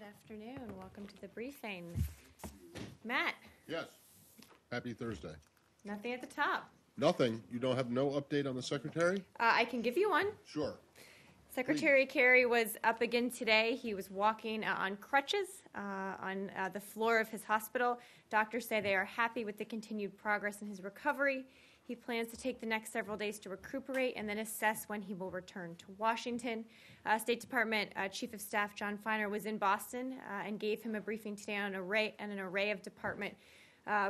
afternoon. Welcome to the briefing. Matt. Yes. Happy Thursday. Nothing at the top. Nothing? You don't have no update on the secretary? I can give you one. Sure. Secretary Kerry was up again today. He was walking on crutches on the floor of his hospital. Doctors say they are happy with the continued progress in his recovery. He plans to take the next several days to recuperate and then assess when he will return to Washington. State Department Chief of Staff John Feiner was in Boston and gave him a briefing today on an array of department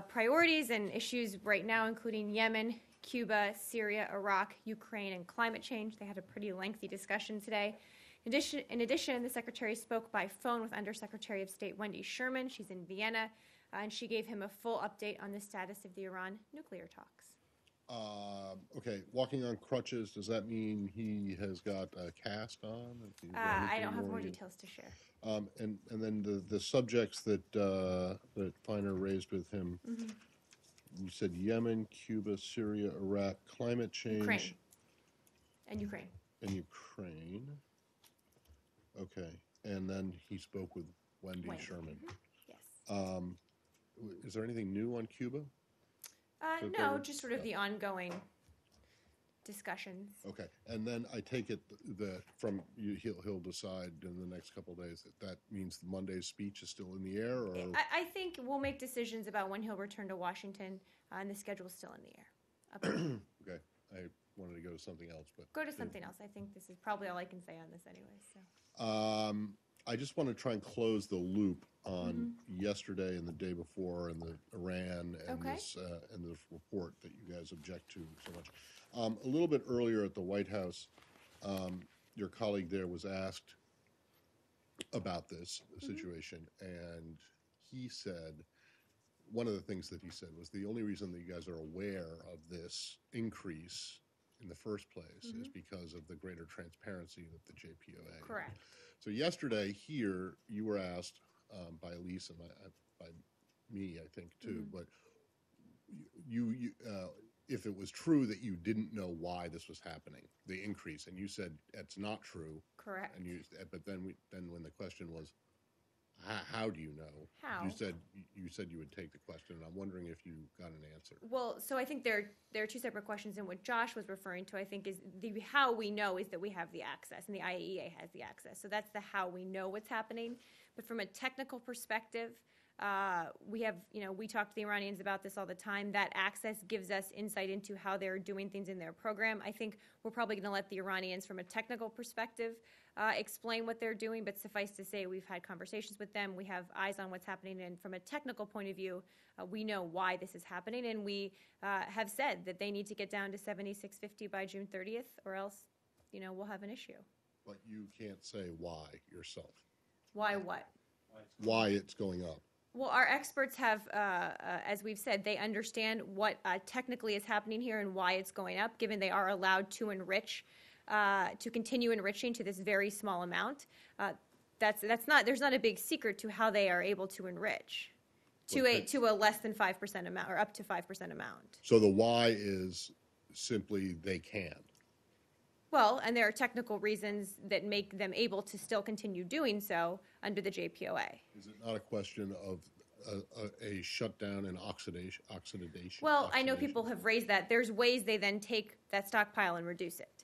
priorities and issues right now, including Yemen, Cuba, Syria, Iraq, Ukraine, and climate change. They had a pretty lengthy discussion today. In addition, the Secretary spoke by phone with Undersecretary of State Wendy Sherman. She's in Vienna, and she gave him a full update on the status of the Iran nuclear talks. Okay, walking on crutches, does that mean he has got a cast on? I don't have more details to share. And then the subjects that Feiner raised with him, you said Yemen, Cuba, Syria, Iraq, climate change. Ukraine. And Ukraine. Okay, and then he spoke with Wendy Sherman. Yes. Is there anything new on Cuba? No, just sort of the ongoing discussions. Okay, and then I take it that from you, he'll decide in the next couple of days that means Monday's speech is still in the air, or I think we'll make decisions about when he'll return to Washington, and the schedule is still in the air. Okay, I wanted to go to something else, but go to something else. I think this is probably all I can say on this anyway. So. I just want to try and close the loop on yesterday and the day before and the Iran and this report that you guys object to so much. A little bit earlier at the White House, your colleague there was asked about this situation, and he said, one of the things that he said was the only reason that you guys are aware of this increase in the first place is because of the greater transparency of the JPOA. Correct. So yesterday here, you were asked by Elise and by me, I think, too, but you if it was true that you didn't know why this was happening, the increase, and you said it's not true. Correct. And but then when the question was, how do you know? How? You said you would take the question, and I'm wondering if you got an answer. Well, so I think there are two separate questions, and what Josh was referring to, I think, is how we know is that we have the access, and the IAEA has the access. So that's the how we know what's happening. But from a technical perspective, we talk to the Iranians about this all the time. That access gives us insight into how they're doing things in their program. I think we're probably going to let the Iranians, from a technical perspective, explain what they're doing, but suffice to say, we've had conversations with them. We have eyes on what's happening, and from a technical point of view, we know why this is happening, and we have said that they need to get down to 7650 by June 30th, or else, we'll have an issue. But you can't say why yourself. Why what? Why it's going up. Well, our experts have, as we've said, they understand what technically is happening here and why it's going up, given they are allowed to enrich, to continue enriching to this very small amount. There's not a big secret to how they are able to enrich to a less than 5% amount or up to 5% amount. So the why is simply they can. Well, and there are technical reasons that make them able to still continue doing so under the JPOA. Is it not a question of a shutdown and oxidation? Well, I know people have raised that. There's ways they then take that stockpile and reduce it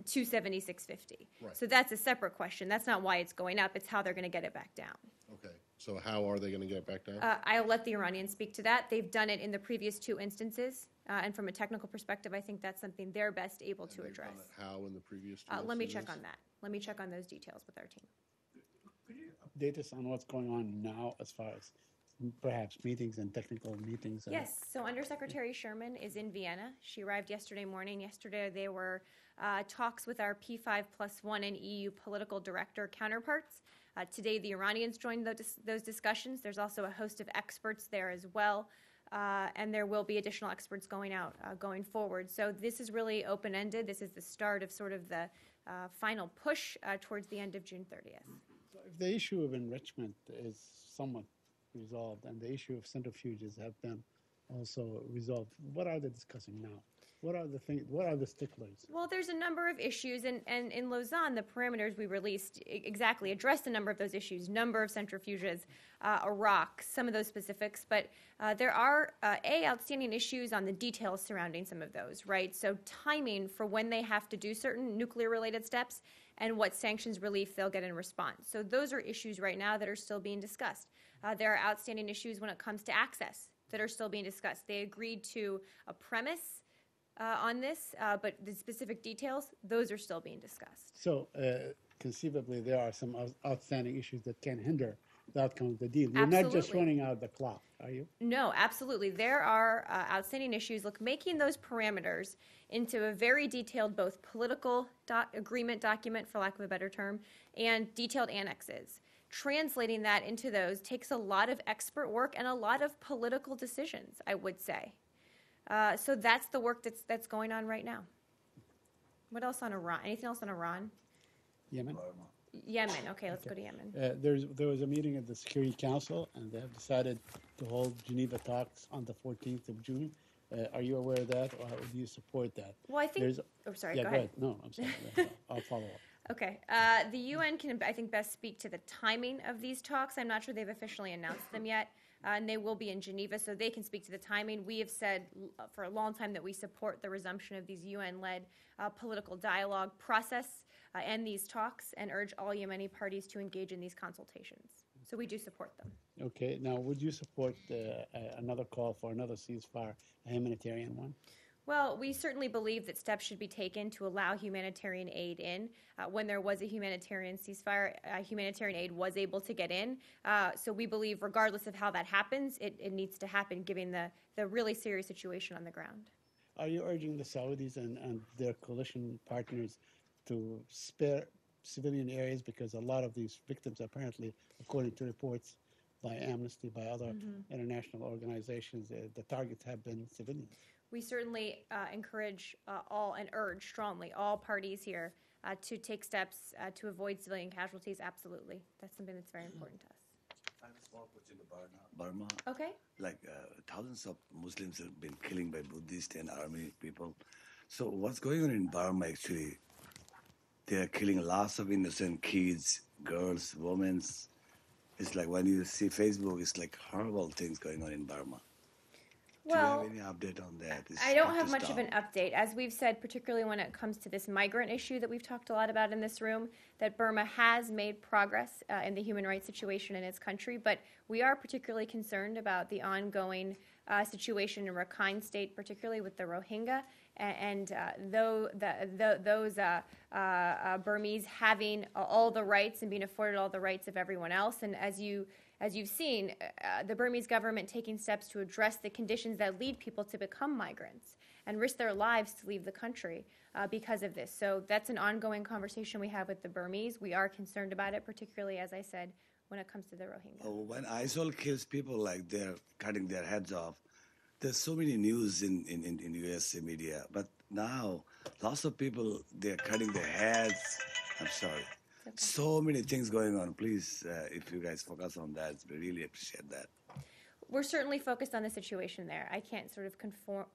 to 7650. Right. So that's a separate question. That's not why it's going up. It's how they're going to get it back down. Okay. So how are they going to get it back down? I'll let the Iranians speak to that. They've done it in the previous two instances. And from a technical perspective, I think that's something they're best able to address. Done it how in the previous two instances? Let me check on that. Let me check on those details with our team. Could you update us on what's going on now as far as perhaps meetings and technical meetings? Yes. So Undersecretary Sherman is in Vienna. She arrived yesterday morning. Yesterday there were talks with our P5+1 and EU political director counterparts. Today the Iranians joined those discussions. There's also a host of experts there as well. And there will be additional experts going out going forward. So this is really open-ended. This is the start of sort of the final push towards the end of June 30th. So if the issue of enrichment is somewhat resolved and the issue of centrifuges have been also resolved, what are they discussing now? What are the things? What are the sticklers? Well, there's a number of issues, and in Lausanne, the parameters we released exactly addressed a number of those issues, number of centrifuges, Iraq, some of those specifics, but there are, outstanding issues on the details surrounding some of those, right? So timing for when they have to do certain nuclear-related steps and what sanctions relief they'll get in response. So those are issues right now that are still being discussed. There are outstanding issues when it comes to access that are still being discussed. They agreed to a premise on this, but the specific details, those are still being discussed. So conceivably, there are some outstanding issues that can hinder the outcome of the deal. You're not just Absolutely. running out the clock, are you? No, absolutely. There are outstanding issues. Look, making those parameters into a very detailed, both political agreement document, for lack of a better term, and detailed annexes. Translating that into those takes a lot of expert work and a lot of political decisions, I would say. So that's the work that's going on right now. What else on Iran? Anything else on Iran? Yemen? Yemen. Okay, let's go to Yemen. There was a meeting at the Security Council, and they have decided to hold Geneva talks on the 14th of June. Are you aware of that, or do you support that? Well, I think. There's- Oh, sorry. Yeah, go ahead. No, I'm sorry. I'll follow up. Okay. The UN can, I think, best speak to the timing of these talks. I'm not sure they've officially announced them yet, and they will be in Geneva, so they can speak to the timing. We have said for a long time that we support the resumption of these UN-led political dialogue process and these talks, and urge all Yemeni parties to engage in these consultations. So we do support them. Okay, now would you support another call for another ceasefire, a humanitarian one? Well, we certainly believe that steps should be taken to allow humanitarian aid in. When there was a humanitarian ceasefire, humanitarian aid was able to get in. So we believe, regardless of how that happens, it needs to happen, given the really serious situation on the ground. Are you urging the Saudis and their coalition partners to spare civilian areas? Because a lot of these victims, apparently, according to reports by Amnesty, by other international organizations, the targets have been civilians. We certainly encourage all and urge strongly all parties here to take steps to avoid civilian casualties. Absolutely. That's something that's very important to us. I have a small question about Burma. Okay. Like thousands of Muslims have been killed by Buddhist and army people. So what's going on in Burma actually? They are killing lots of innocent kids, girls, women. It's like when you see Facebook, it's like horrible things going on in Burma. Well, Do you have any update on that? I don't have much of an update. As we've said, particularly when it comes to this migrant issue that we've talked a lot about in this room, that Burma has made progress in the human rights situation in its country, but we are particularly concerned about the ongoing situation in Rakhine State, particularly with the Rohingya, and those Burmese having all the rights and being afforded all the rights of everyone else. And as you've seen, the Burmese government taking steps to address the conditions that lead people to become migrants and risk their lives to leave the country because of this. So that's an ongoing conversation we have with the Burmese. We are concerned about it, particularly, as I said, when it comes to the Rohingya. When ISIL kills people like they're cutting their heads off, there's so many news in U.S. media. But now, lots of people, they're cutting their heads. I'm sorry. Okay. So many things going on. Please, if you guys focus on that, we really appreciate that. We're certainly focused on the situation there. I can't sort of confirm,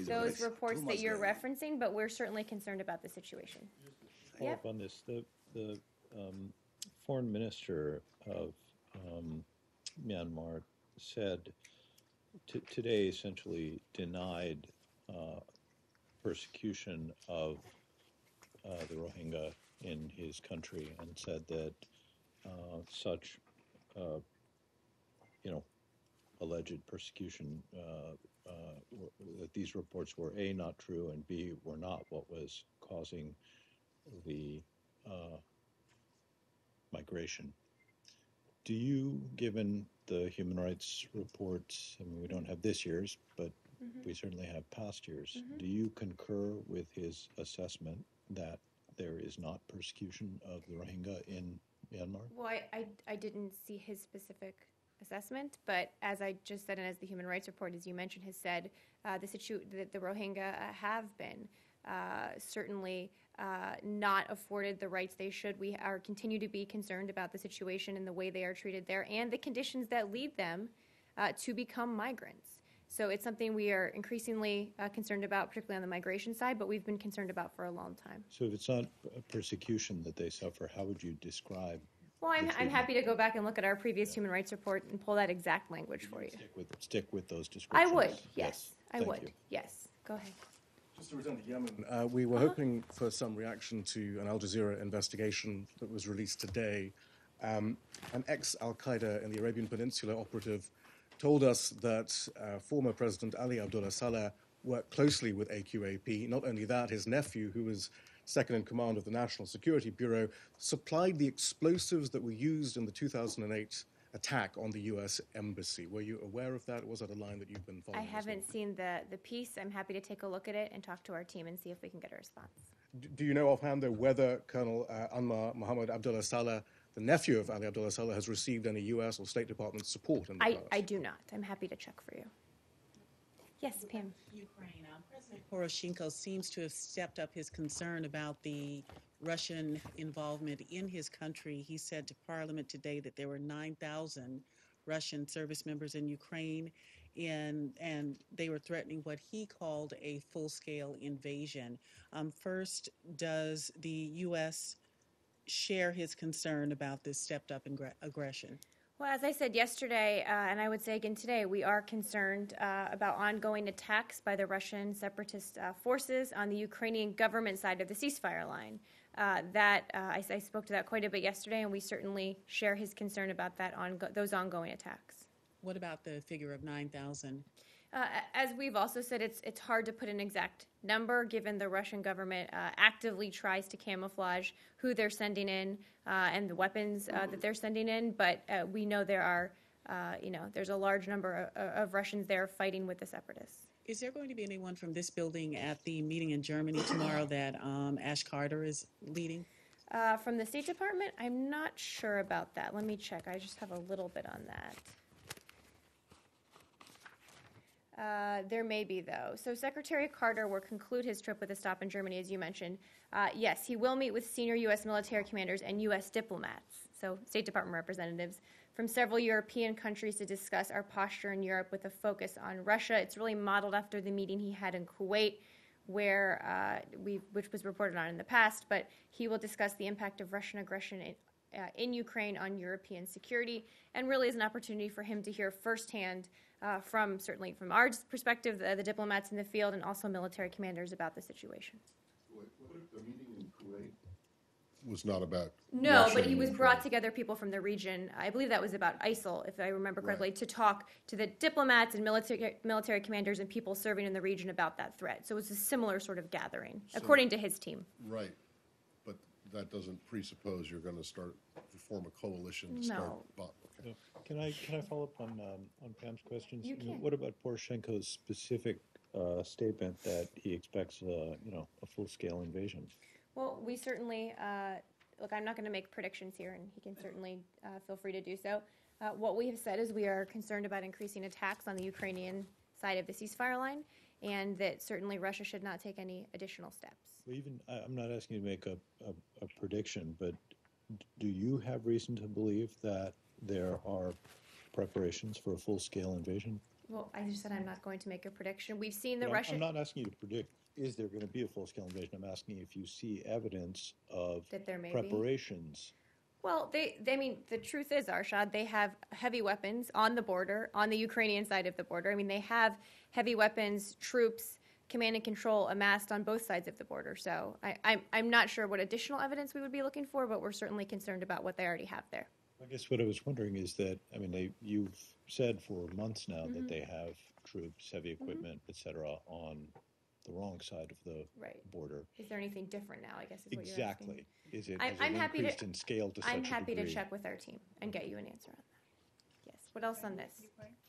those reports that you're referencing, but we're certainly concerned about the situation. Follow up on this. The foreign minister of Myanmar said today essentially denied persecution of the Rohingya in his country and said that such alleged persecution, that these reports were A, not true, and B, were not what was causing the migration. Do you, given the human rights reports, I mean, we don't have this year's, but we certainly have past years, do you concur with his assessment that there is not persecution of the Rohingya in Myanmar? Well, I didn't see his specific assessment, but as I just said, and as the Human Rights Report, as you mentioned, has said, the Rohingya have been certainly not afforded the rights they should. We continue to be concerned about the situation and the way they are treated there and the conditions that lead them to become migrants. So it's something we are increasingly concerned about, particularly on the migration side, but we've been concerned about for a long time. So if it's not a persecution that they suffer, how would you describe? Well, I'm happy to go back and look at our previous human rights report and pull that exact language for you. Stick with those I descriptions? would, yes, I Thank would, you. yes. Go ahead. Just to return to Yemen, we were hoping for some reaction to an Al Jazeera investigation that was released today. An ex-Al Qaeda in the Arabian Peninsula operative told us that former President Ali Abdullah Saleh worked closely with AQAP. Not only that, his nephew, who was second in command of the National Security Bureau, supplied the explosives that were used in the 2008 attack on the U.S. Embassy. Were you aware of that? Or was that a line that you've been following? I haven't seen the piece. I'm happy to take a look at it and talk to our team and see if we can get a response. Do you know offhand, though, whether Colonel Anwar Mohammed Abdullah Saleh, the nephew of Ali Abdullah Saleh, has received any U.S. or State Department support in the past? I do not. I'm happy to check for you. Yes, Pam. Ukraine. President Poroshenko seems to have stepped up his concern about the Russian involvement in his country. He said to Parliament today that there were 9,000 Russian service members in Ukraine, and they were threatening what he called a full-scale invasion. First, does the U.S. share his concern about this stepped-up aggression? Well, as I said yesterday, and I would say again today, we are concerned about ongoing attacks by the Russian separatist forces on the Ukrainian government side of the ceasefire line. I spoke to that quite a bit yesterday, and we certainly share his concern about that those ongoing attacks. What about the figure of 9,000? As we've also said, it's hard to put an exact number given the Russian government actively tries to camouflage who they're sending in and the weapons that they're sending in. But we know there are, there's a large number of Russians there fighting with the separatists. Is there going to be anyone from this building at the meeting in Germany tomorrow that Ash Carter is leading? From the State Department, I'm not sure about that. Let me check. I just have a little bit on that. There may be, though. So Secretary Carter will conclude his trip with a stop in Germany, as you mentioned. Yes, he will meet with senior U.S. military commanders and U.S. diplomats, so State Department representatives, from several European countries to discuss our posture in Europe with a focus on Russia. It's really modeled after the meeting he had in Kuwait, which was reported on in the past, but he will discuss the impact of Russian aggression in Ukraine on European security, and really is an opportunity for him to hear firsthand certainly from our perspective, the diplomats in the field and also military commanders about the situation. What if the meeting in Kuwait was not about No, Russia but he and was Ukraine? brought together people from the region. I believe that was about ISIL, if I remember correctly, Right. to talk to the diplomats and military commanders and people serving in the region about that threat. So it was a similar sort of gathering, according to his team. Right, but that doesn't presuppose you're going to form a coalition to No. start. Okay. Can I follow up on Pam's questions? You I mean, can. what about Poroshenko's specific statement that he expects a full-scale invasion? Well, we certainly, look, I'm not going to make predictions here, and he can certainly feel free to do so. What we have said is we are concerned about increasing attacks on the Ukrainian side of the ceasefire line, and that certainly Russia should not take any additional steps. Well, I'm not asking you to make a prediction, but do you have reason to believe that there are preparations for a full-scale invasion? Well, I just said I'm not going to make a prediction. We've seen the But Russian... I'm not asking you to predict, is there going to be a full-scale invasion? I'm asking if you see evidence of That there may be. preparations. Well, I mean, the truth is, Arshad, they have heavy weapons on the border, on the Ukrainian side of the border. I mean, they have heavy weapons, troops, command and control amassed on both sides of the border. So I'm not sure what additional evidence we would be looking for, but we're certainly concerned about what they already have there. I guess what I was wondering is that, I mean, you've said for months now that they have troops, heavy equipment, et cetera, on the wrong side of the Right. border. Is there anything different now, I guess is what you're asking. Exactly. Is it, I'm has it happy increased to- in scale to such a I'm degree? happy to check with our team and get you an answer on that. Yes. What else on this?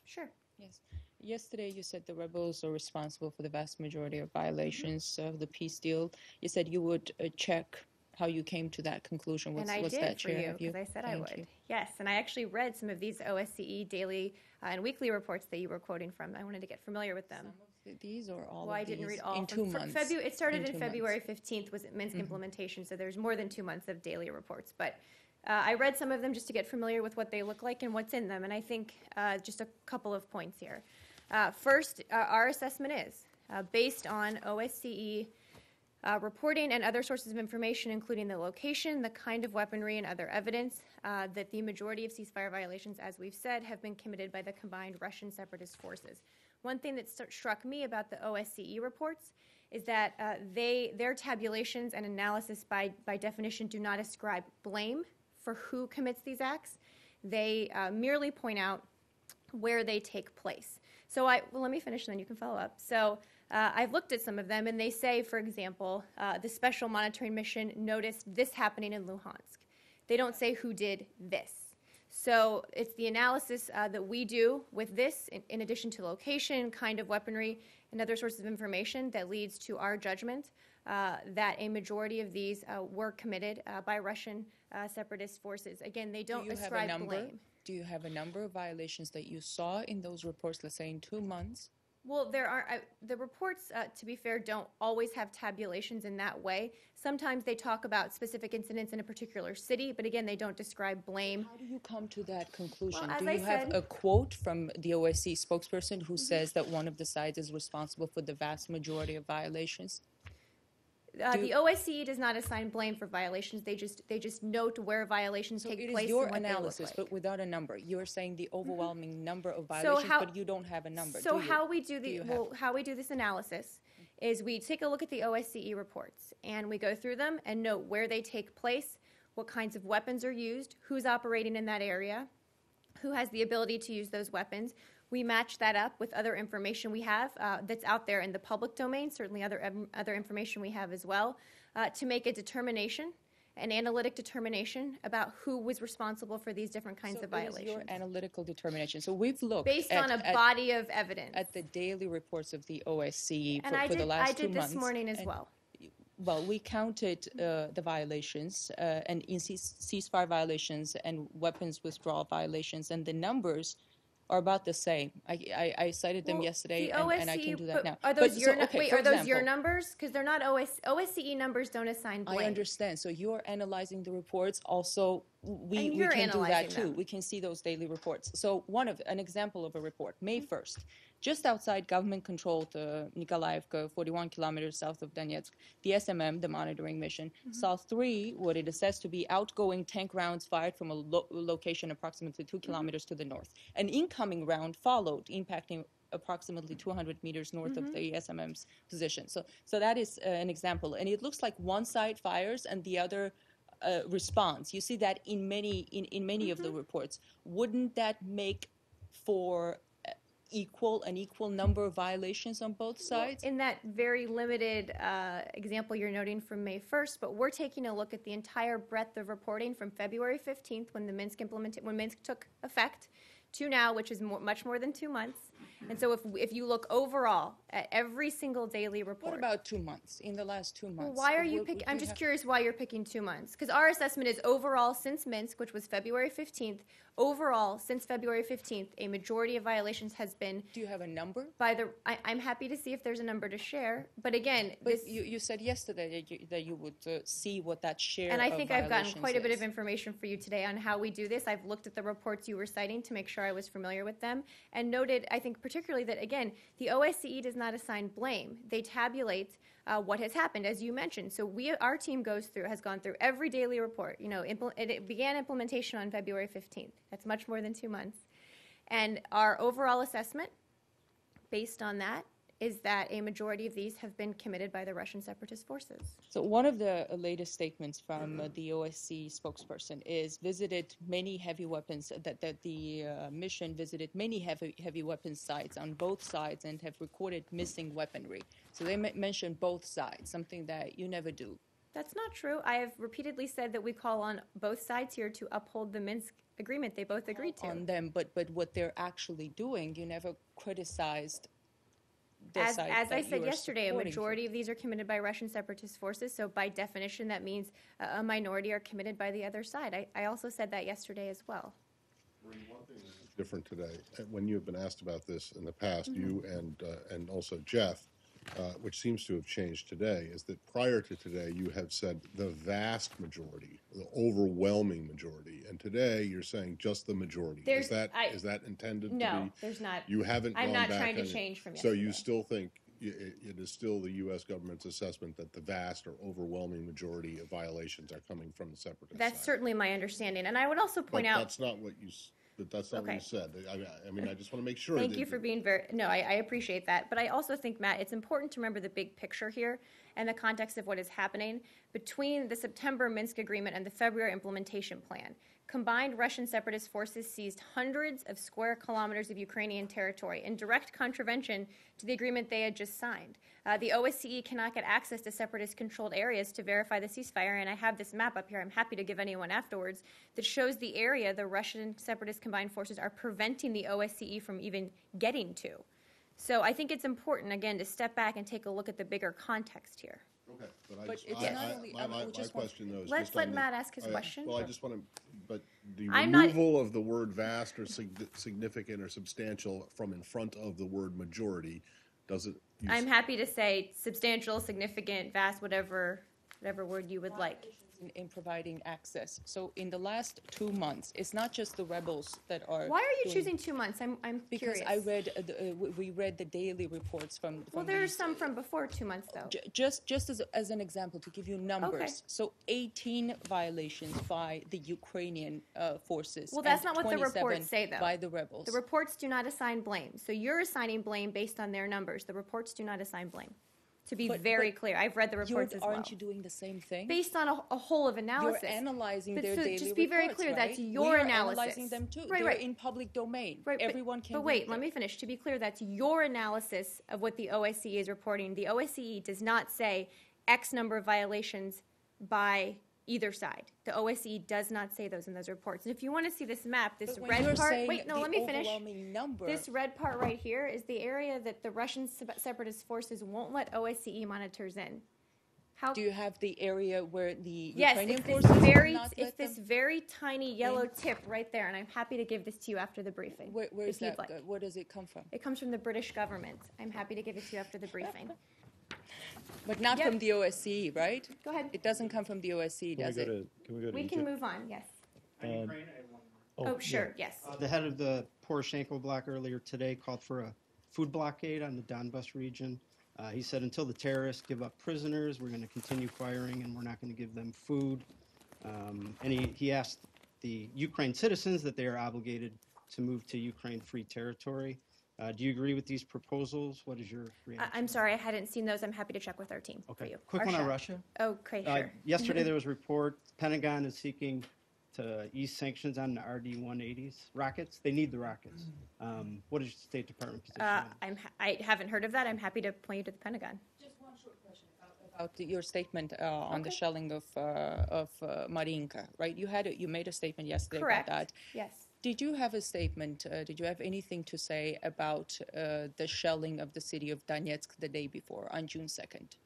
Sure. Yes. Yesterday, you said the rebels are responsible for the vast majority of violations of the peace deal. You said you would check how you came to that conclusion. And I what's did that for share you, of you? because I said I Thank would. you. Yes, and I actually read some of these OSCE daily and weekly reports that you were quoting from. I wanted to get familiar with them. These or all Well, of I didn't these read all. in 2 months? It started in 2 February months. 15th was Minsk implementation, so there's more than 2 months of daily reports. But I read some of them just to get familiar with what they look like and what's in them. And I think just a couple of points here. First, our assessment is based on OSCE reporting and other sources of information, including the location, the kind of weaponry, and other evidence, that the majority of ceasefire violations, as we've said, have been committed by the combined Russian separatist forces. One thing that struck me about the OSCE reports is that their tabulations and analysis by definition do not ascribe blame for who commits these acts. They merely point out where they take place. So well, let me finish and then you can follow up. So I've looked at some of them, and they say, for example, the Special Monitoring Mission noticed this happening in Luhansk. They don't say who did this. So it's the analysis that we do with this, in addition to location, kind of weaponry, and other sources of information, that leads to our judgment that a majority of these were committed by Russian separatist forces. Again, they don't ascribe blame. Do you have a number of violations that you saw in those reports, let's say in 2 months? Well, there are the reports, to be fair, don't always have tabulations in that way. Sometimes they talk about specific incidents in a particular city, but again, they don't describe blame. How do you come to that conclusion? Well, do you have a quote from the OSCE spokesperson who says that one of the sides is responsible for the vast majority of violations? The OSCE does not assign blame for violations. They just note where violations take place. So it is your and what analysis, they look like. but without a number. You're saying the overwhelming number of violations, but you don't have a number. So how we do this analysis is we take a look at the OSCE reports, and we go through them and note where they take place, what kinds of weapons are used, who's operating in that area, who has the ability to use those weapons. We match that up with other information we have that's out there in the public domain, certainly other information we have as well, to make a determination, an analytic determination about who was responsible for these different kinds of violations. Your analytical determination. So we've looked based on a body of evidence at the daily reports of the OSCE and for the last 2 months. I did this morning as well. Well, we counted the violations and in ceasefire violations and weapons withdrawal violations, and the numbers are about the same. I cited them yesterday, and I can do that now. Are those your numbers? Because they're not OSCE numbers. Don't assign blame. I understand. So you're analyzing the reports. Also, we you're can do that too. them. We can see those daily reports. So an example of a report, May 1st, just outside government-controlled Nikolaevka, 41 kilometers south of Donetsk, the SMM, the monitoring mission, saw 3, what it is says to be outgoing tank rounds fired from a location approximately 2 kilometers to the north. An incoming round followed, impacting approximately 200 meters north of the SMM's position. So that is an example. And it looks like one side fires and the other responds. You see that in many of the reports. Wouldn't that make for an equal number of violations on both sides? In that very limited example you're noting from May 1st, but we're taking a look at the entire breadth of reporting from February 15th, when Minsk took effect, to now, which is much more than 2 months. And so if you look overall at every single daily report. What about 2 months? In the last 2 months? Well, why are you picking? I'm just curious why you're picking 2 months. Because our assessment is overall since Minsk, which was February 15th, overall since February 15th, a majority of violations has been. Do you have a number? I'm happy to see if there's a number to share. But again, you said yesterday that you would see what that share. And I think I've gotten quite a bit is. of information for you today on how we do this. I've looked at the reports you were citing to make sure I was familiar with them, and noted, I think particularly that, again, the OSCE does not assign blame. They tabulate what has happened, as you mentioned. So our team has gone through every daily report. It began implementation on February 15th. That's much more than 2 months. And our overall assessment, based on that, is that a majority of these have been committed by the Russian separatist forces. So one of the latest statements from the OSCE spokesperson is visited many heavy weapons, that the mission visited many heavy weapons sites on both sides and have recorded missing weaponry. So they mentioned both sides, something that you never do. That's not true. I have repeatedly said that we call on both sides here to uphold the Minsk agreement they both agreed to. On them, but what they're actually doing, you never criticized. As I said yesterday, a majority of these are committed by Russian separatist forces, so by definition that means a minority are committed by the other side. I also said that yesterday as well. One thing that's different today, when you have been asked about this in the past, you and also Jeff, which seems to have changed today, is that prior to today you have said the vast majority, the overwhelming majority, and today you're saying just the majority. There's- Is that intended to No, be? there's not. You haven't I'm gone not back trying to on it. change from So you yesterday. still think it is still the U.S. government's assessment that the vast or overwhelming majority of violations are coming from the separatist That's side? certainly my understanding. And I would also But point out. that's not what you. That's not what Okay. you said. I mean, I just want to make sure. Thank that you for being very, no, I appreciate that. But I also think, Matt, it's important to remember the big picture here and the context of what is happening between the September Minsk Agreement and the February implementation plan. Combined Russian separatist forces seized hundreds of square kilometers of Ukrainian territory in direct contravention to the agreement they had just signed. The OSCE cannot get access to separatist-controlled areas to verify the ceasefire, and I have this map up here. I'm happy to give anyone afterwards that shows the area the Russian separatist combined forces are preventing the OSCE from even getting to. So I think it's important, again, to step back and take a look at the bigger context here. Okay, but But it's not only- I my just want- question though is Let's just let on Matt ask his yeah. question. Well, I just want to, but the I'm not- removal of the word vast or significant or substantial from in front of the word majority, does it? I'm happy to say substantial, significant, vast, whatever word you would like. in providing access. So in the last 2 months, it's not just the rebels that are. Why are you doing- choosing 2 months? I'm Because curious. I read, we read the daily reports from. Well, there are these- some from before 2 months, though. Just as an example, to give you numbers. So 18 violations by the Ukrainian forces. Well, that's and not what the 27 reports say, though. By the rebels. The reports do not assign blame. So you're assigning blame based on their numbers. The reports do not assign blame. To be very clear, I've read the reports as well. Aren't you doing the same thing? Based on a whole of analysis. You're analyzing But their so daily just be very reports, clear, right? that's your We are analysis. analyzing them too. Right, They're right. in public domain. Right, Everyone can. But wait, read let them. me finish. To be clear, that's your analysis of what the OSCE is reporting. The OSCE does not say X number of violations by either side. The OSCE does not say those in those reports. And if you want to see this map, this But when red you're part. saying Wait, no, the let me finish. overwhelming number. This red part right here is the area that the Russian separatist forces won't let OSCE monitors in. How? Do you have the area where the Yes, Ukrainian it's this forces will very, not let it's this them? very tiny yellow tip right there, and I'm happy to give this to you after the briefing. Where is if you'd that? like. Where does it come from? It comes from the British government. I'm happy to give it to you after the briefing. But not Yep. from the OSCE, right? Go ahead. It doesn't come from the OSCE, Can we does go it? to, can we go to We Egypt? can move on. Yes. Oh, sure. Yes. The head of the Poroshenko bloc earlier today called for a food blockade on the Donbas region. He said until the terrorists give up prisoners, we're going to continue firing and we're not going to give them food. And he asked the Ukraine citizens that they are obligated to move to Ukraine-free territory. Do you agree with these proposals? What is your reaction? I'm sorry, I hadn't seen those. I'm happy to check with our team for Okay, you. quick one on Arsha. Russia. Okay, sure. Yesterday there was a report Pentagon is seeking to ease sanctions on the RD-180s rockets. They need the rockets. What is the State Department position? on it? I haven't heard of that. I'm happy to point you to the Pentagon. About your statement on the Okay. shelling of Marinka, right? You made a statement yesterday Correct. about that. Yes. Did you have a statement? Did you have anything to say about the shelling of the city of Donetsk the day before, on June 2nd?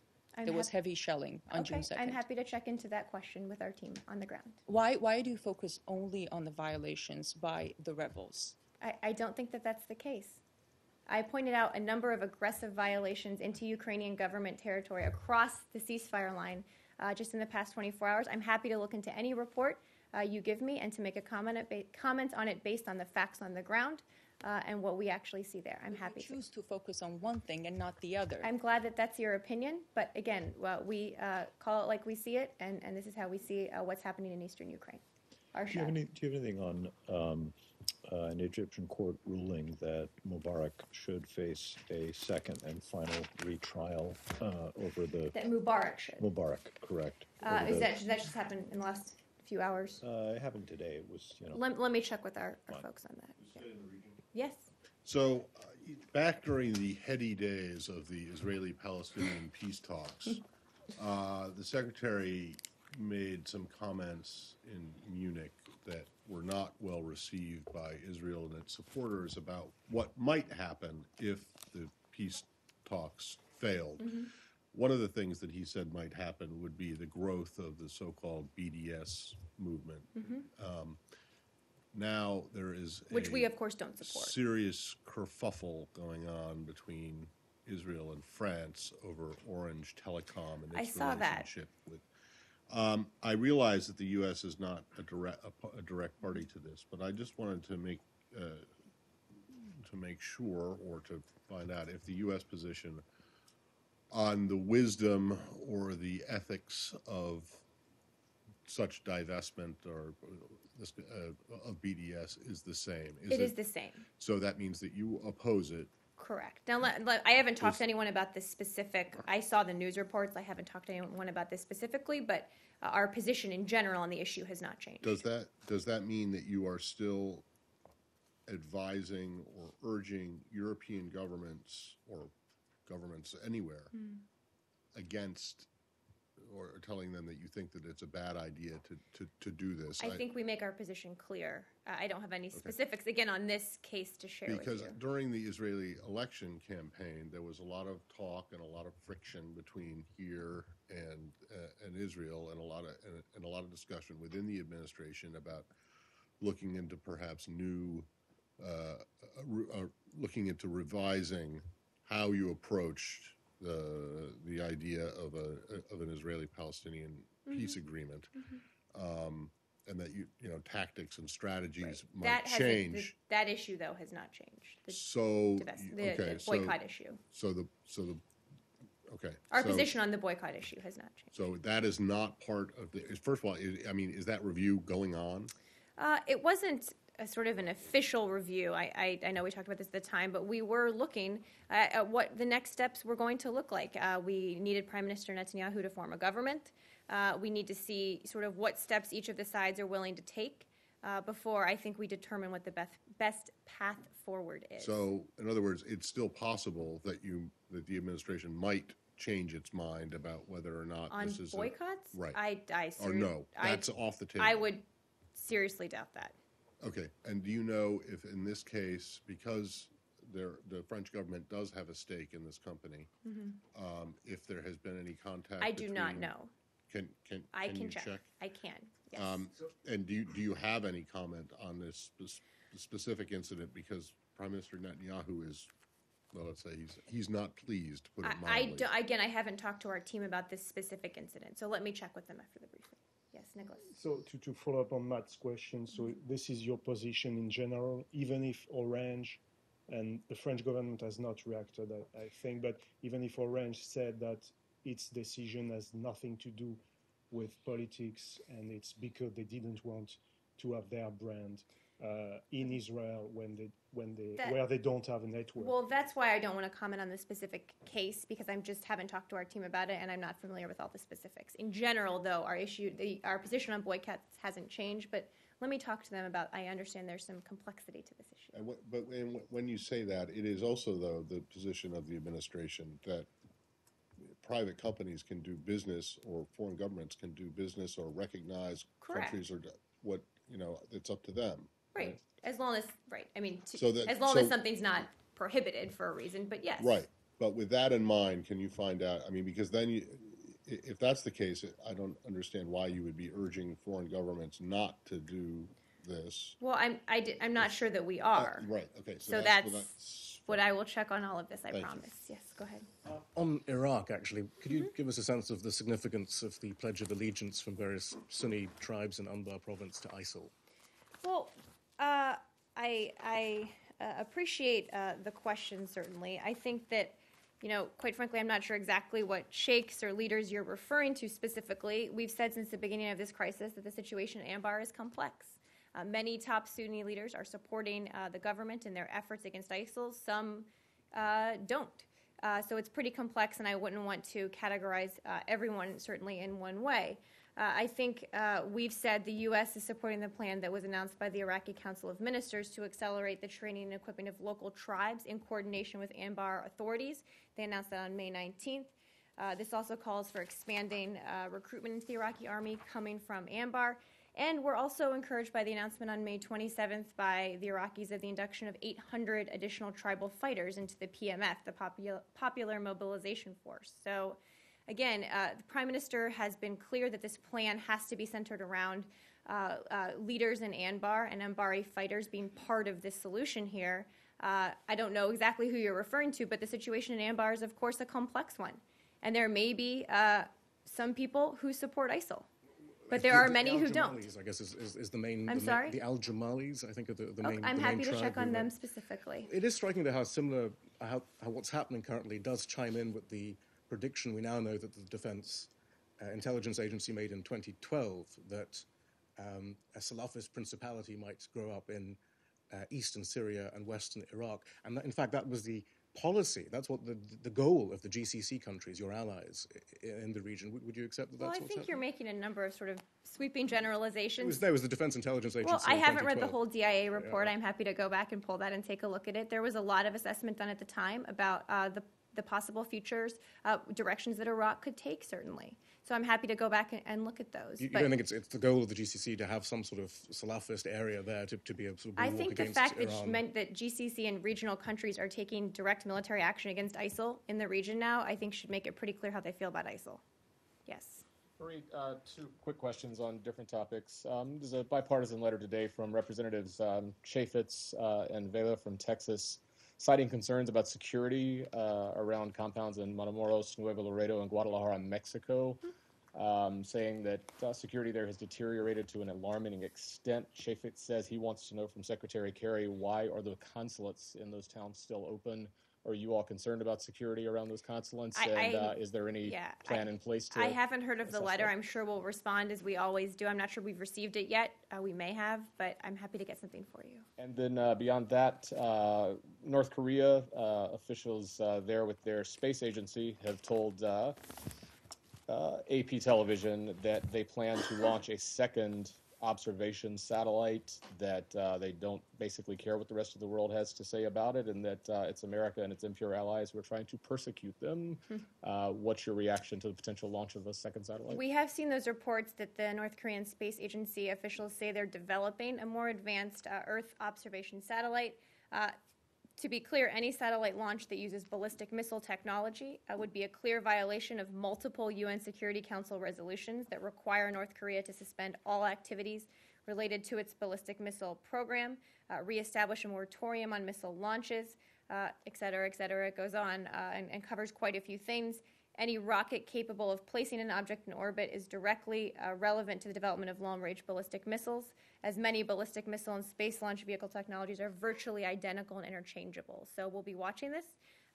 There was heavy shelling on June 2nd. I'm happy to check into that question with our team on the ground. Why do you focus only on the violations by the rebels? I don't think that that's the case. I pointed out a number of aggressive violations into Ukrainian government territory across the ceasefire line just in the past 24 hours. I'm happy to look into any report you give me and to make a comment on it based on the facts on the ground and what we actually see there. I'm happy You to. choose to focus on one thing and not the other. I'm glad that that's your opinion, but again, we call it like we see it, and this is how we see what's happening in eastern Ukraine. Do you have anything on an Egyptian court ruling that Mubarak should face a second and final retrial over the That Mubarak should. Mubarak, correct? Is that just happened in the last few hours? It happened today. It was, Let me check with our folks on that. Yes. So, back during the heady days of the Israeli-Palestinian peace talks, the secretary made some comments in Munich that were not well received by Israel and its supporters about what might happen if the peace talks failed. One of the things that he said might happen would be the growth of the so-called BDS movement. Now there is Which we, of course, don't support. serious kerfuffle going on between Israel and France over Orange Telecom and I its saw that. relationship with. I realize that the U.S. is not a direct party to this, but I just wanted to make sure or to find out if the U.S. position on the wisdom or the ethics of such divestment or of BDS is the same. It is the same. So that means that you oppose it. Correct. Now, I haven't talked to anyone about this specific. I saw the news reports. I haven't talked to anyone about this specifically, but our position in general on the issue has not changed. Does that mean that you are still advising or urging European governments or governments anywhere against or telling them that you think that it's a bad idea to do this? I think we make our position clear. I don't have any specifics, again, on this case to share with you. Because during the Israeli election campaign, there was a lot of talk and a lot of friction between here and Israel, and a lot of discussion within the administration about looking into perhaps looking into revising how you approached the idea of an Israeli-Palestinian peace agreement, and that tactics and strategies might change. That issue, though, has not changed. The boycott issue. Our position on the boycott issue has not changed. So that is not part of the. First of all, is that review going on? It wasn't a sort of an official review. I know we talked about this at the time, but we were looking at what the next steps were going to look like. We needed Prime Minister Netanyahu to form a government. We need to see sort of what steps each of the sides are willing to take before I think we determine what the best path forward is. So, in other words, it's still possible that the administration might change its mind about whether or not on this is boycotts. Right. Or no, that's off the table. I would seriously doubt that. Okay, and do you know if in this case, because the French government does have a stake in this company, if there has been any contact? I do not know. Can you check? I can. Yes. And do you have any comment on this specific incident? Because Prime Minister Netanyahu is, well, let's say he's not pleased, to put it mildly. I haven't talked to our team about this specific incident, so let me check with them after the briefing. Yes, Nicholas. So to follow up on Matt's question, so this is your position in general, even if Orange, and the French government has not reacted, I think, but even if Orange said that its decision has nothing to do with politics and it's because they didn't want to have their brand in Israel where they don't have a network. Well, that's why I don't want to comment on the specific case, because I just haven't talked to our team about it and I'm not familiar with all the specifics. In general, though, our position on boycotts hasn't changed, but let me talk to them about. I understand there's some complexity to this issue. But when you say that, it is also, though, the position of the administration that private companies can do business, or foreign governments can do business, or recognize countries, or what it's up to them. Right. As long as as long as something's not prohibited for a reason, but yes. Right. But with that in mind, can you find out? I mean, because then if that's the case, I don't understand why you would be urging foreign governments not to do this. Well, I'm not sure that we are. Right. Okay. So that's what I will check on all of this. I promise. Yes. Go ahead. On Iraq, actually, could you give us a sense of the significance of the Pledge of Allegiance from various Sunni tribes in Anbar province to ISIL? Well, I appreciate the question, certainly. I think that, quite frankly, I'm not sure exactly what sheikhs or leaders you're referring to specifically. We've said since the beginning of this crisis that the situation in Anbar is complex. Many top Sunni leaders are supporting the government in their efforts against ISIL. Some don't. So it's pretty complex, and I wouldn't want to categorize everyone, certainly, in one way. I think we've said the U.S. is supporting the plan that was announced by the Iraqi Council of Ministers to accelerate the training and equipping of local tribes in coordination with Anbar authorities. They announced that on May 19th. This also calls for expanding recruitment into the Iraqi army coming from Anbar. And we're also encouraged by the announcement on May 27th by the Iraqis of the induction of 800 additional tribal fighters into the PMF, the Popular Mobilization Force. So, again, the Prime Minister has been clear that this plan has to be centered around leaders in Anbar and Anbari fighters being part of this solution here. I don't know exactly who you're referring to, but the situation in Anbar is, of course, a complex one. And there may be some people who support ISIL. But there are many who Al don't. Jamalis, I guess, is the main. I'm sorry? The Al Jamalis, I think, are the main. I'm the happy main to tribe check on who, them specifically. It is striking though how what's happening currently does chime in with the prediction we now know that the Defense Intelligence Agency made in 2012 that a Salafist principality might grow up in eastern Syria and western Iraq, and in fact that was the policy. That's what the goal of the GCC countries, your allies in the region. Would you accept that? Well, That's I what's think you're happening? making a number of sort of sweeping generalizations. There was the Defense Intelligence Agency. Well, I in haven't read the 2012. whole DIA report. I'm happy to go back and pull that and take a look at it. There was a lot of assessment done at the time about the possible futures, directions that Iraq could take, certainly. So I'm happy to go back and look at those. You But don't think it's the goal of the GCC to have some sort of Salafist area there to be a sort of I bulwark think the against fact that Iran? meant that GCC and regional countries are taking direct military action against ISIL in the region now, I think should make it pretty clear how they feel about ISIL. Yes. Fareed, two quick questions on different topics. There's a bipartisan letter today from Representatives Chaffetz and Vela from Texas, citing concerns about security around compounds in Matamoros, Nuevo Laredo, and Guadalajara, Mexico, saying that security there has deteriorated to an alarming extent. Chaffetz says he wants to know from Secretary Kerry, why are the consulates in those towns still open? Are you all concerned about security around those consulates? Is there any plan in place to I haven't heard of the assess letter. that? I'm sure we'll respond as we always do. I'm not sure we've received it yet. We may have, but I'm happy to get something for you. And then beyond that, North Korea officials there with their space agency have told AP television that they plan to launch a second observation satellite, that they don't basically care what the rest of the world has to say about it, and that it's America and its impure allies who are trying to persecute them. What's your reaction to the potential launch of a second satellite? We have seen those reports that the North Korean Space Agency officials say they're developing a more advanced Earth observation satellite. To be clear, any satellite launch that uses ballistic missile technology would be a clear violation of multiple UN Security Council resolutions that require North Korea to suspend all activities related to its ballistic missile program, reestablish a moratorium on missile launches, et cetera, et cetera. It goes on and covers quite a few things. Any rocket capable of placing an object in orbit is directly relevant to the development of long-range ballistic missiles, as many ballistic missile and space launch vehicle technologies are virtually identical and interchangeable. So we'll be watching this.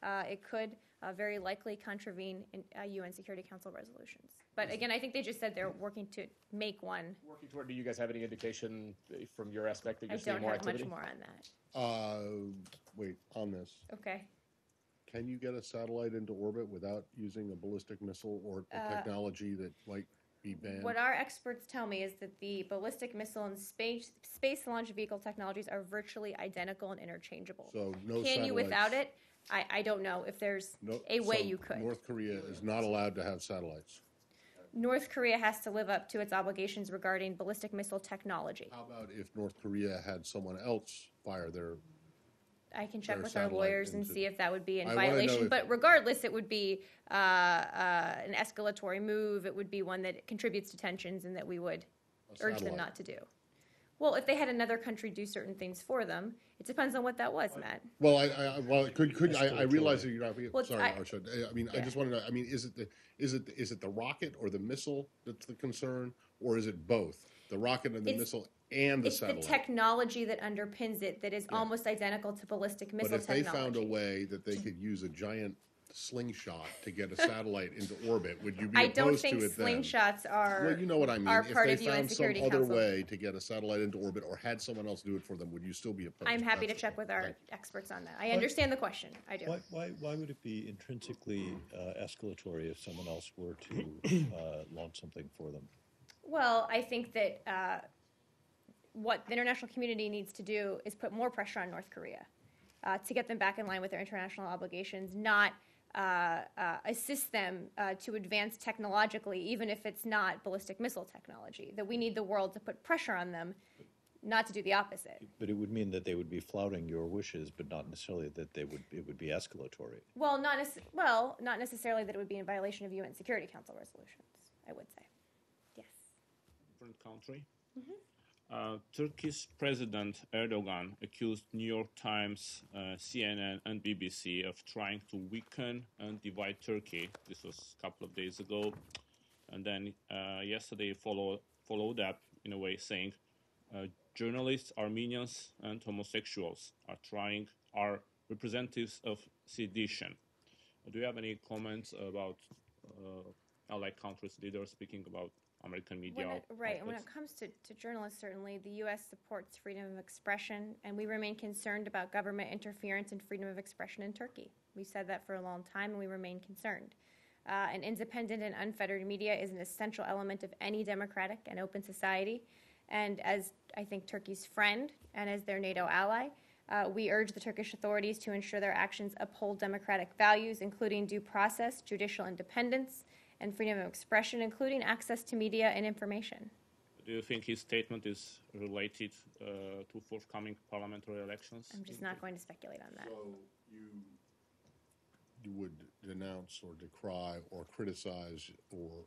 It could very likely contravene UN Security Council resolutions. But again, I think they just said they're working to make one. Working toward, do you guys have any indication from your aspect that I you're seeing don't more have activity? much more on that. Wait, on this. Okay. Can you get a satellite into orbit without using a ballistic missile or a technology that might be banned? What our experts tell me is that the ballistic missile and space launch vehicle technologies are virtually identical and interchangeable. So no Can you satellites. without it? I don't know if there's a way So you could. North Korea is not allowed to have satellites. North Korea has to live up to its obligations regarding ballistic missile technology. How about if North Korea had someone else fire their... I can check their with our satellite lawyers and into- see if that would be in I wanna know violation. if- But regardless, it would be an escalatory move. It would be one that contributes to tensions and that we would urge them satellite. not to do. Well, if they had another country do certain things for them, it depends on what that was, Matt. Well, I realize that you're not. Well, Sorry, I- Arshad. I mean, I yeah. just want to know. I mean, is it the rocket or the missile that's the concern, or is it both the rocket and the It's- missile and the It's satellite? the technology that underpins it that is almost identical to ballistic But missile if they technology. found a way that they could use a giant slingshot to get a satellite into orbit, would you be I opposed don't think to it then? slingshots are. Well, you know what I mean. Are If part they of UN found some Security other Council. way to get a satellite into orbit, or had someone else do it for them, would you still be opposed? I'm happy to That's- check with our Thank you. experts on that. I understand the question. I do. Why would it be intrinsically escalatory if someone else were to launch something for them? Well, I think that what the international community needs to do is put more pressure on North Korea to get them back in line with their international obligations, not assist them to advance technologically, even if it's not ballistic missile technology. That we need the world to put pressure on them, not to do the opposite. But it would mean that they would be flouting your wishes, but not necessarily that it would be escalatory. Well, not necessarily that it would be in violation of UN Security Council resolutions, I would say. Yes. Different country. Turkey's President Erdogan accused New York Times, CNN, and BBC of trying to weaken and divide Turkey. This was a couple of days ago. And then yesterday followed followed up in a way, saying journalists, Armenians, and homosexuals are representatives of sedition. Do you have any comments about allied countries' leaders speaking about American media? When it comes to journalists, certainly the U.S. supports freedom of expression, and we remain concerned about government interference in freedom of expression in Turkey. We've said that for a long time, and we remain concerned. An independent and unfettered media is an essential element of any democratic and open society. And as I think Turkey's friend and as their NATO ally, we urge the Turkish authorities to ensure their actions uphold democratic values, including due process, judicial independence, and freedom of expression, including access to media and information. Do you think his statement is related to forthcoming parliamentary elections? I'm just not going to speculate on that. So you would denounce or decry or criticize or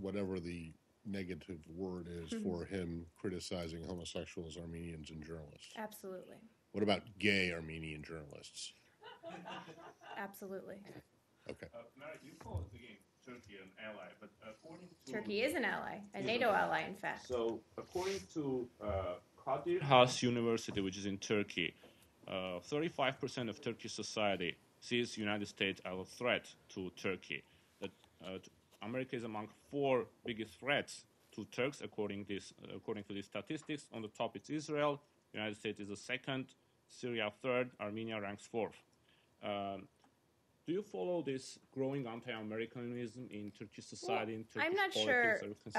whatever the negative word is for him criticizing homosexuals, Armenians, and journalists? Absolutely. What about gay Armenian journalists? Absolutely. Okay. Mary, you call again Turkey an ally, but according to... Turkey is an ally, a NATO ally, in fact. So, according to Kadir Has University, which is in Turkey, 35% of Turkish society sees the United States as a threat to Turkey. That America is among 4 biggest threats to Turks, according to these statistics. On the top, it's Israel. The United States is the second, Syria third, Armenia ranks 4th. Do you follow this growing anti-Americanism in Turkish society, in Turkish politics?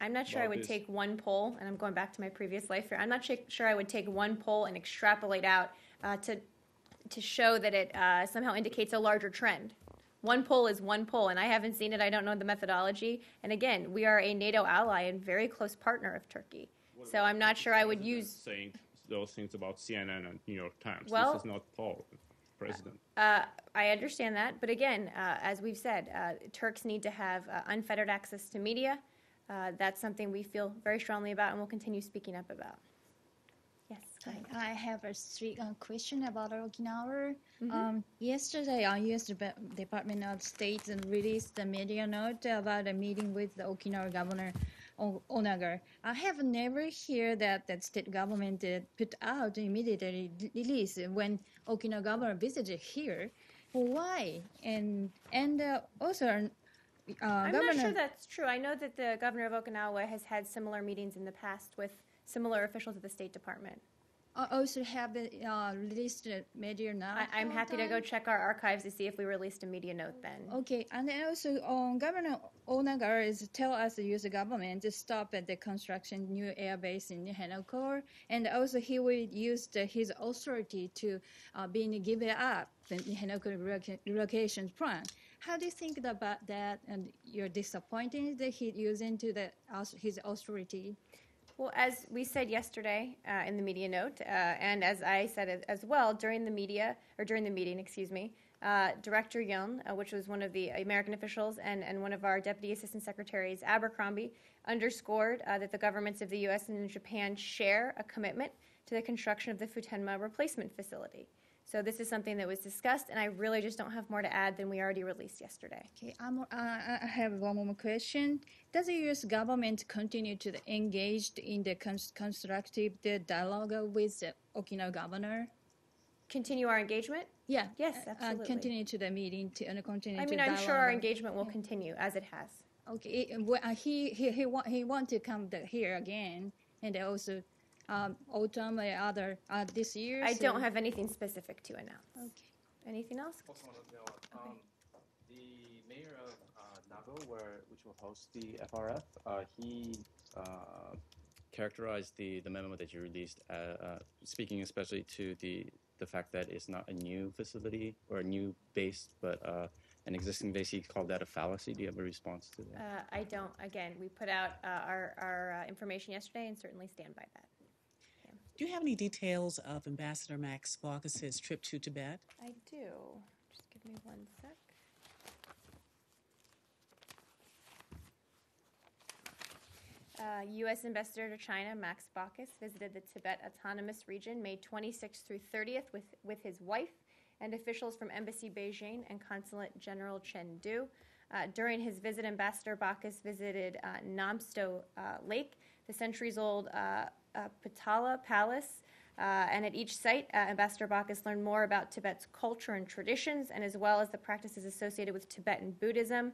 I'm not sure I would take one poll, and I'm going back to my previous life here. I'm not sure I would take one poll and extrapolate out to show that it somehow indicates a larger trend. One poll is one poll, and I haven't seen it. I don't know the methodology. And again, we are a NATO ally and very close partner of Turkey. So I'm not sure I would use... saying those things about CNN and New York Times. Well, this is not Paul, President. I understand that. But again, as we've said, Turks need to have unfettered access to media. That's something we feel very strongly about and will continue speaking up about. Yes, go ahead. I have a question about Okinawa. Yesterday, U.S. Department of State released a media note about a meeting with the Okinawa Governor Onagar. I have never heard that the state government put out immediate release when Okinawa governor visited here. Why? And also, I'm not sure that's true. I know that the governor of Okinawa has had similar meetings in the past with similar officials at the State Department. Also have released a media note? I'm happy to go check our archives to see if we released a media note then. Okay, and then also Governor Onagar is tell us the U.S. government to stop at the construction new air base in Henoko, and also he will use his authority to being given up the Henoko relocation plan. How do you think about that? And you're disappointed that he's using his authority? Well, as we said yesterday in the media note, and as I said as well during the meeting, Director Yoon, which was one of the American officials and one of our Deputy Assistant Secretaries, Abercrombie, underscored that the governments of the U.S. and Japan share a commitment to the construction of the Futenma replacement facility. So this is something that was discussed, and I really just don't have more to add than we already released yesterday. Okay, I have one more question. Does the U.S. government continue to engage in the constructive dialogue with the Okinawa governor? Continue our engagement? Yeah. Yes, absolutely. Continue to the meeting and continue to I'm dialogue. sure our engagement will continue as it has. Okay, he want to come here again, and also autumn or other this year. I don't have anything specific to announce. Okay. Anything else? The mayor of Nago, which will host the FRF, he characterized the memo that you released, speaking especially to the fact that it's not a new facility or a new base, but an existing base. He called that a fallacy. Do you have a response to that? I don't. Again, we put out our information yesterday and certainly stand by that. Do you have any details of Ambassador Max Baucus' trip to Tibet? I do. Just give me one sec. U.S. Ambassador to China, Max Baucus, visited the Tibet Autonomous Region May 26th through 30th with his wife and officials from Embassy Beijing and Consulate General Chengdu. During his visit, Ambassador Bacchus visited Namsto Lake, the centuries-old Potala Palace, and at each site, Ambassador Bacchus learned more about Tibet's culture and traditions, and as well as the practices associated with Tibetan Buddhism.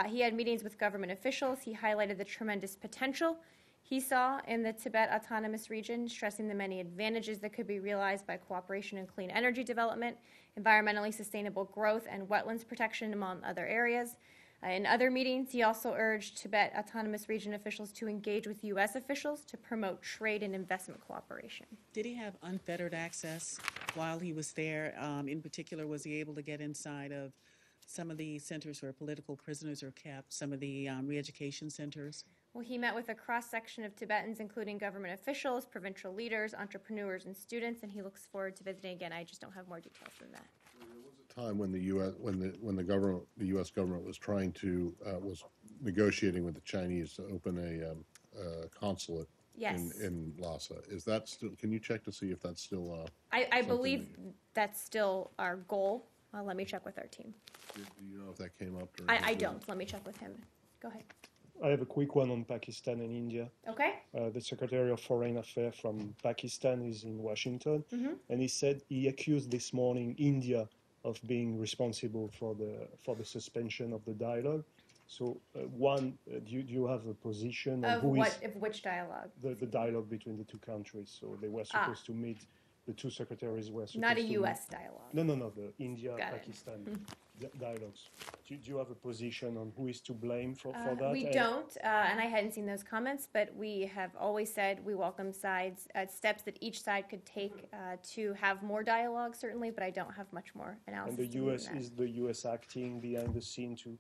He had meetings with government officials. He highlighted the tremendous potential he saw in the Tibet Autonomous Region, stressing the many advantages that could be realized by cooperation in clean energy development, environmentally sustainable growth, and wetlands protection, among other areas. In other meetings, he also urged Tibet Autonomous Region officials to engage with U.S. officials to promote trade and investment cooperation. Did he have unfettered access while he was there? In particular, was he able to get inside of some of the centers where political prisoners are kept, some of the re-education centers? Well, he met with a cross-section of Tibetans, including government officials, provincial leaders, entrepreneurs, and students, and he looks forward to visiting again. I just don't have more details than that. There was a time when the U.S. government was trying to was negotiating with the Chinese to open a consulate in Lhasa. Is that still? Can you check to see if that's still? I believe that's still our goal. Let me check with our team. Do you know if that came up? During I don't. Let me check with him. Go ahead. I have a quick one on Pakistan and India. Okay. The Secretary of Foreign Affairs from Pakistan is in Washington, and he said he accused this morning India of being responsible for the suspension of the dialogue. So, do you have a position on of which dialogue? The dialogue between the two countries. So they were supposed to meet. The two secretaries were supposed not a to U.S. dialogue. No, the India-Pakistan dialogues. Do you have a position on who is to blame for that? We don't, and I hadn't seen those comments, but we have always said we welcome steps that each side could take to have more dialogue, certainly, but I don't have much more analysis. And is the U.S. acting behind the scene to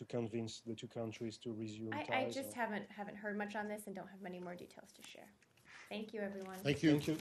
convince the two countries to resume ties? I just haven't heard much on this and don't have many more details to share. Thank you, everyone. Thank you. Thank you.